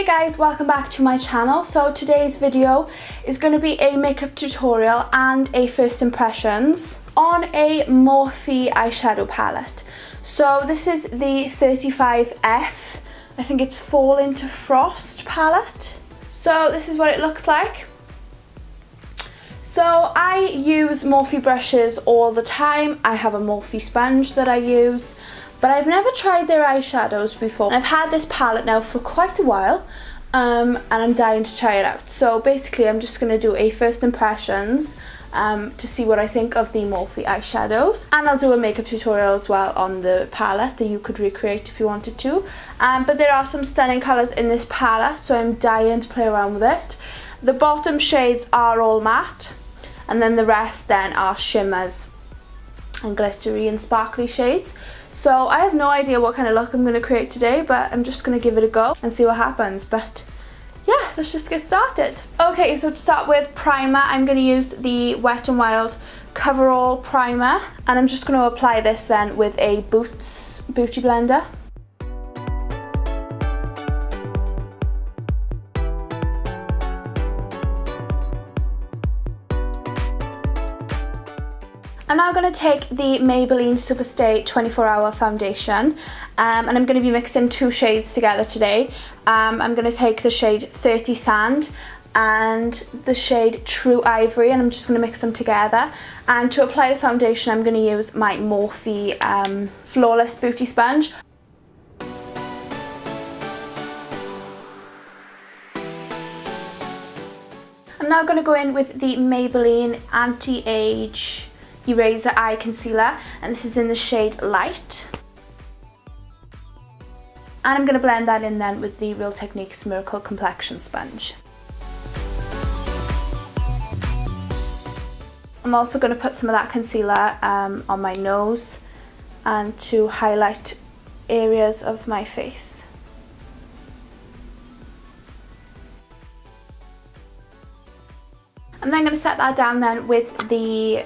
Hey guys, welcome back to my channel. So today's video is going to be a makeup tutorial and a first impressions on a Morphe eyeshadow palette. So this is the 35F, I think it's Fall into Frost palette. So this is what it looks like. So I use Morphe brushes all the time. I have a Morphe sponge that I use, but I've never tried their eyeshadows before. I've had this palette now for quite a while, and I'm dying to try it out. So basically I'm just going to do a first impressions to see what I think of the Morphe eyeshadows, and I'll do a makeup tutorial as well on the palette that you could recreate if you wanted to. But there are some stunning colours in this palette, so I'm dying to play around with it. The bottom shades are all matte, and then the rest then are shimmers and glittery and sparkly shades. So I have no idea what kind of look I'm going to create today, but I'm just going to give it a go and see what happens. But yeah, let's just get started. Okay, so to start with primer, I'm going to use the Wet n Wild Coverall primer, and I'm just going to apply this then with a beauty blender. I'm now going to take the Maybelline Superstay 24-Hour Foundation, and I'm going to be mixing two shades together today. I'm going to take the shade 30 Sand and the shade True Ivory, and I'm just going to mix them together. And to apply the foundation, I'm going to use my Morphe Flawless Beauty Sponge. I'm now going to go in with the Maybelline Anti-Age Eraser Eye Concealer, and this is in the shade Light. And I'm going to blend that in then with the Real Techniques Miracle Complexion Sponge. I'm also going to put some of that concealer on my nose and to highlight areas of my face. I'm then going to set that down then with the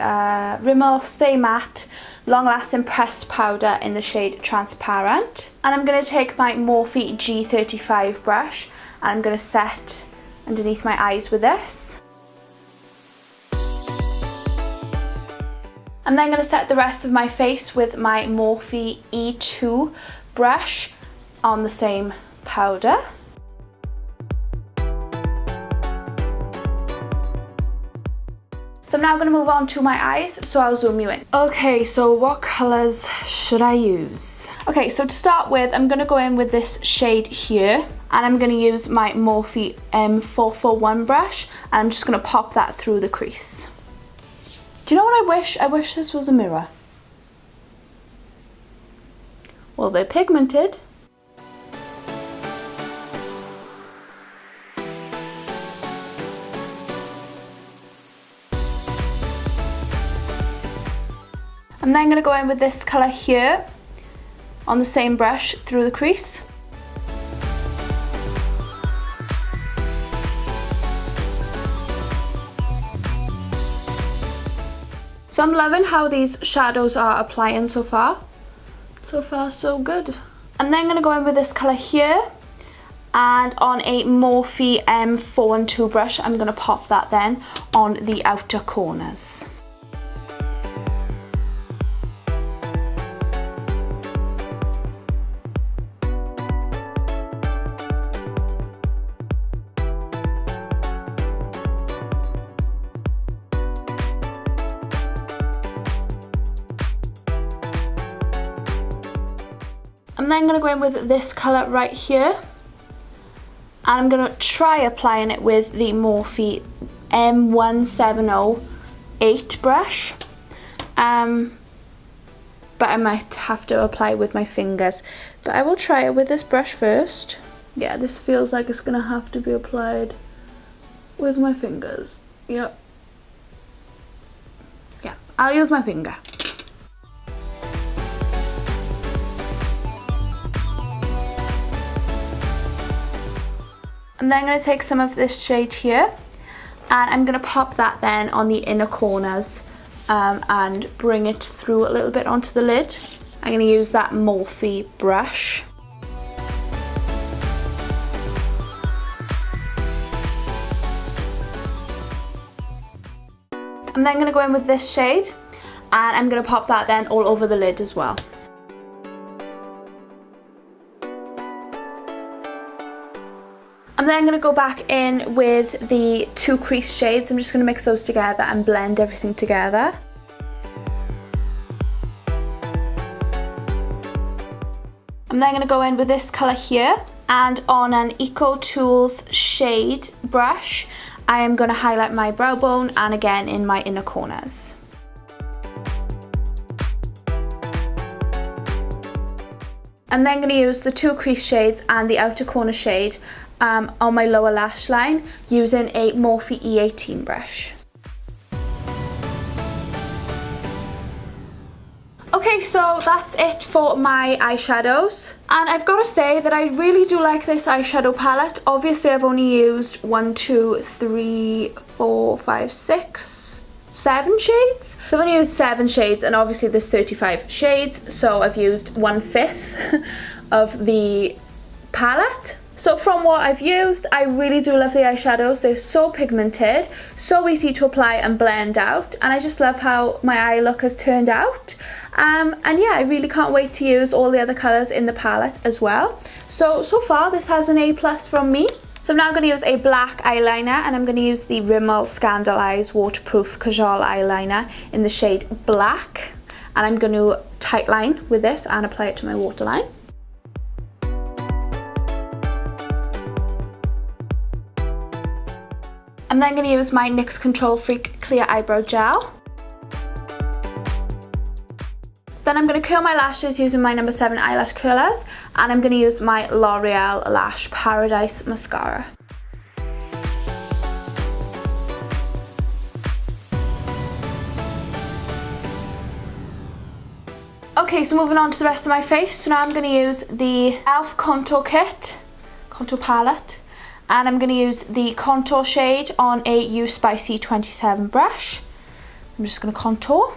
Rimmel Stay Matte Long Lasting Pressed Powder in the shade Transparent. And I'm going to take my Morphe G35 brush, and I'm going to set underneath my eyes with this. I'm then going to set the rest of my face with my Morphe E2 brush on the same powder. So I'm now going to move on to my eyes, so I'll zoom you in. Okay, so what colours should I use? Okay, so to start with, I'm going to go in with this shade here, and I'm going to use my Morphe M441 brush, and I'm just going to pop that through the crease. Do you know what I wish? I wish this was a mirror. Well, they're pigmented. I'm then going to go in with this colour here on the same brush through the crease. So I'm loving how these shadows are applying so far. So far so good. I'm then going to go in with this colour here, and on a Morphe M412 brush I'm going to pop that then on the outer corners. I'm then going to go in with this colour right here, and I'm going to try applying it with the Morphe M1708 brush, but I might have to apply it with my fingers, but I will try it with this brush first. Yeah, this feels like it's going to have to be applied with my fingers. Yep. Yeah, I'll use my finger. I'm then going to take some of this shade here, and I'm going to pop that then on the inner corners and bring it through a little bit onto the lid. I'm going to use that Morphe brush. I'm then going to go in with this shade, and I'm going to pop that then all over the lid as well. I'm then going to go back in with the 2 crease shades. I'm just going to mix those together and blend everything together. I'm then going to go in with this colour here, and on an Eco Tools shade brush, I am going to highlight my brow bone and again in my inner corners. I'm then going to use the 2 crease shades and the outer corner shade on my lower lash line using a Morphe E18 brush. Okay, so that's it for my eyeshadows, and I've got to say that I really do like this eyeshadow palette. Obviously I've only used 1, 2, 3, 4, 5, 6, 7 shades. So I've only used 7 shades, and obviously there's 35 shades, so I've used 1/5 of the palette. So from what I've used, I really do love the eyeshadows. They're so pigmented, so easy to apply and blend out, and I just love how my eye look has turned out. And yeah, I really can't wait to use all the other colours in the palette as well. So far this has an A+ from me. So I'm now going to use a black eyeliner, and I'm going to use the Rimmel Scandaleyes Waterproof Kajal Eyeliner in the shade Black. And I'm going to tightline with this and apply it to my waterline. I'm then going to use my NYX Control Freak Clear Eyebrow Gel. Then I'm going to curl my lashes using my No7 Eyelash Curlers, and I'm going to use my L'Oreal Lash Paradise Mascara. Okay, so moving on to the rest of my face. So now I'm going to use the e.l.f. Contour Palette, and I'm going to use the contour shade on a You Spicy 27 brush. I'm just going to contour.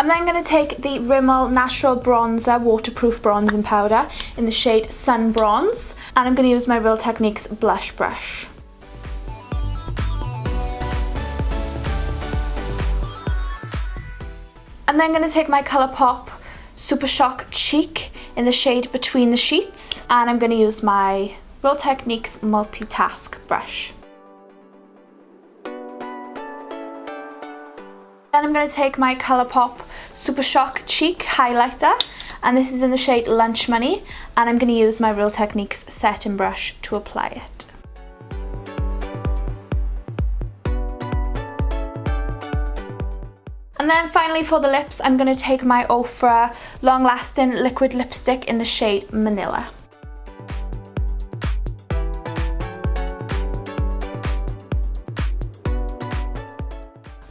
I'm then going to take the Rimmel Natural Bronzer Waterproof Bronzing Powder in the shade Sun Bronze, and I'm going to use my Real Techniques blush brush. I'm then going to take my Colourpop Super Shock Cheek in the shade Between the Sheets, and I'm going to use my Real Techniques Multitask brush. Then I'm going to take my Colourpop Super Shock Cheek Highlighter, and this is in the shade Lunch Money, and I'm going to use my Real Techniques setting brush to apply it. And then finally for the lips, I'm going to take my Ofra Long Lasting Liquid Lipstick in the shade Manilla.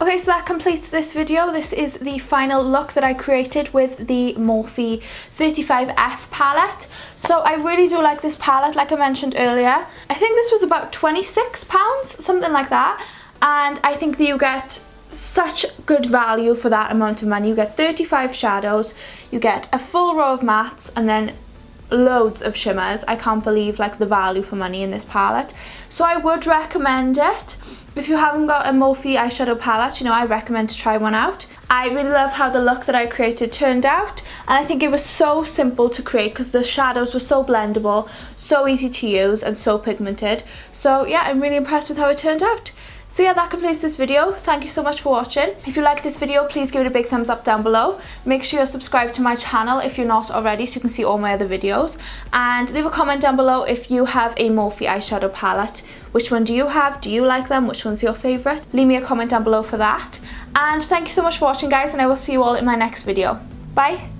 Okay, so that completes this video. This is the final look that I created with the Morphe 35F palette. So I really do like this palette, like I mentioned earlier. I think this was about £26, something like that. And I think that you get such good value for that amount of money. You get 35 shadows, you get a full row of mattes, and then loads of shimmers. I can't believe like the value for money in this palette. So I would recommend it. If you haven't got a Morphe eyeshadow palette, you know, I recommend to try one out. I really love how the look that I created turned out, and I think it was so simple to create because the shadows were so blendable, so easy to use, and so pigmented. So yeah, I'm really impressed with how it turned out. So yeah, that completes this video. Thank you so much for watching. If you liked this video, please give it a big thumbs up down below. Make sure you're subscribed to my channel if you're not already, so you can see all my other videos. And leave a comment down below if you have a Morphe eyeshadow palette. Which one do you have? Do you like them? Which one's your favourite? Leave me a comment down below for that. And thank you so much for watching, guys, and I will see you all in my next video. Bye!